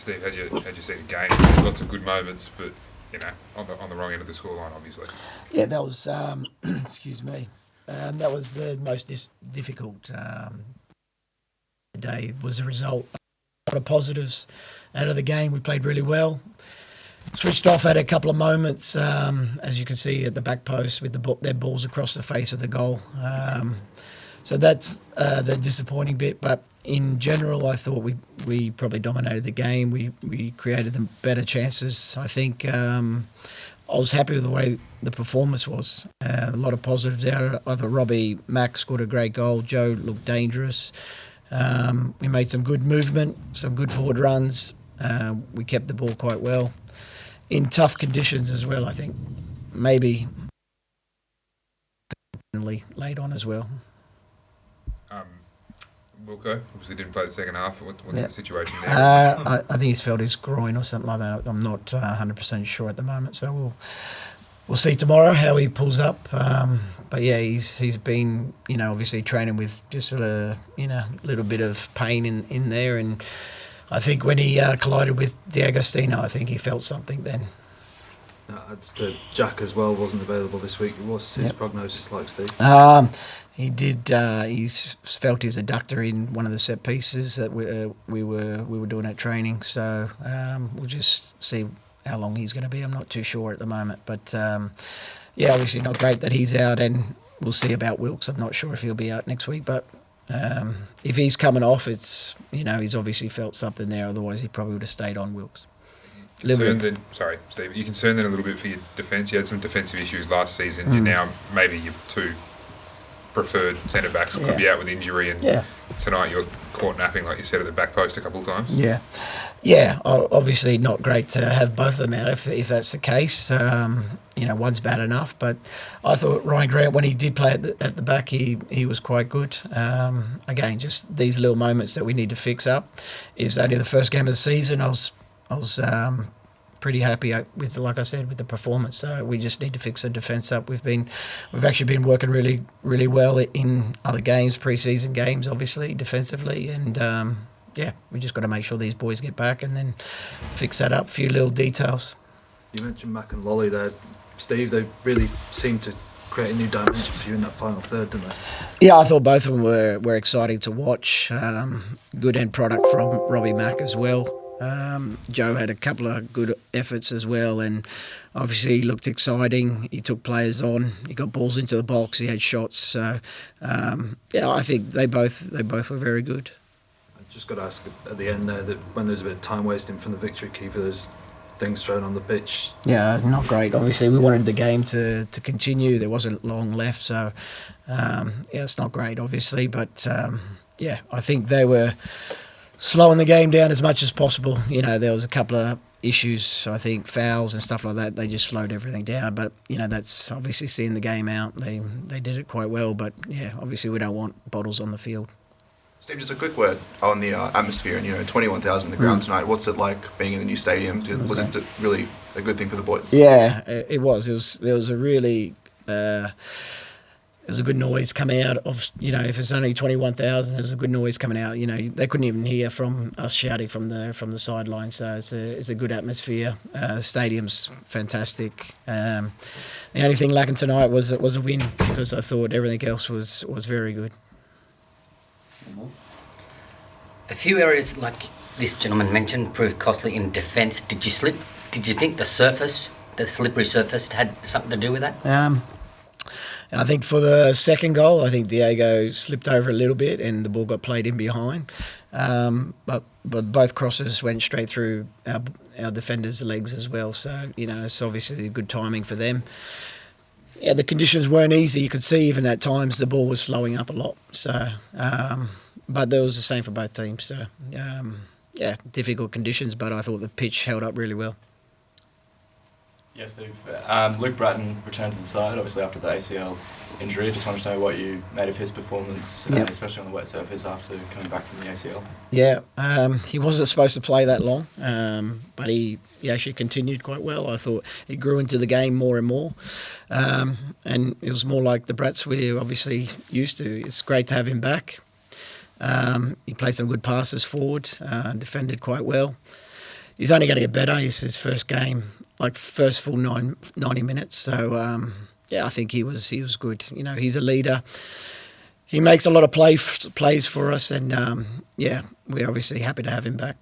Steve, how'd you see the game? Lots of good moments, but on the wrong end of the scoreline, obviously. Yeah, that was excuse me. That was the most difficult day. Was a result. A lot of positives out of the game. We played really well. Switched off at a couple of moments, as you can see at the back post with their balls across the face of the goal. So that's the disappointing bit. But in general, I thought we probably dominated the game. We created them better chances. I think I was happy with the way the performance was. A lot of positives out. I thought Robbie Mack scored a great goal. Joe looked dangerous. We made some good movement, some good forward runs. We kept the ball quite well. In tough conditions as well, I think. Maybe late on as well. Wilco obviously didn't play the second half. What's the situation there? I think he's felt his groin or something like that. I'm not 100% sure at the moment, so we'll see tomorrow how he pulls up. But yeah, he's been obviously training with just a little bit of pain in there, and I think when he collided with D'Agostino, I think he felt something then. Jack as well wasn't available this week. What's his prognosis like, Steve? He did. He's felt his adductor in one of the set pieces that we were doing at training. So we'll just see how long he's going to be. I'm not too sure at the moment, but obviously not great that he's out, and we'll see about Wilkes. I'm not sure if he'll be out next week, but if he's coming off, it's he's obviously felt something there. Otherwise, he probably would have stayed on Wilkes. Sorry, Steve. Are you concerned then a little bit for your defence? You had some defensive issues last season. You're now maybe your two preferred centre backs could be out with injury, and tonight you're caught napping, like you said, at the back post a couple of times. Yeah. Obviously not great to have both of them out if that's the case. One's bad enough, but I thought Ryan Grant, when he did play at the back, he was quite good. Again, just these little moments that we need to fix up. It's only the first game of the season. I was pretty happy with, like I said, with the performance. So we just need to fix the defence up. We've actually been working really, really well in other games, pre-season games, obviously defensively, and we just got to make sure these boys get back and then fix that up. A few little details. You mentioned Mac and Lolly there, Steve. They really seemed to create a new dimension for you in that final third, didn't they? Yeah, I thought both of them were exciting to watch. Good end product from Robbie Mack as well. Joe had a couple of good efforts as well, and obviously he looked exciting. He took players on. He got balls into the box. He had shots. So I think they both were very good. I just got to ask at the end there that when there's a bit of time wasting from the Victory keeper, there's things thrown on the pitch. Yeah, not great. Obviously, we wanted the game to continue. There wasn't long left, so it's not great, obviously. But I think they were slowing the game down as much as possible. There was a couple of issues, I think, fouls and stuff like that. They just slowed everything down. But, that's obviously seeing the game out. They did it quite well. But, obviously we don't want bottles on the field. Steve, just a quick word on the atmosphere and 21,000 in the ground tonight. What's it like being in the new stadium? Was it really a good thing for the boys? Yeah, it was. There was a really there's a good noise coming out of, if it's only 21,000, there's a good noise coming out. They couldn't even hear from us shouting from the sideline. So it's a good atmosphere. The stadium's fantastic. The only thing lacking tonight was a win, because I thought everything else was very good. A few areas, like this gentleman mentioned, proved costly in defence. Did you slip? Did you think the slippery surface, had something to do with that? I think for the second goal, I think Diego slipped over a little bit and the ball got played in behind. But both crosses went straight through our defenders' legs as well. So, it's obviously good timing for them. Yeah, the conditions weren't easy. You could see even at times the ball was slowing up a lot. So, but that was the same for both teams. So, difficult conditions, but I thought the pitch held up really well. Yes, Steve. Luke Brattan returned to the side, obviously after the ACL injury. Just wanted to know what you made of his performance, especially on the wet surface after coming back from the ACL. Yeah, he wasn't supposed to play that long, but he actually continued quite well. I thought he grew into the game more and more, and it was more like the Brats we're obviously used to. It's great to have him back. He played some good passes forward, defended quite well. he's only going to get better. It's his first game, like first full 90 minutes. So I think he was good. You know, he's a leader. He makes a lot of plays for us, and we're obviously happy to have him back.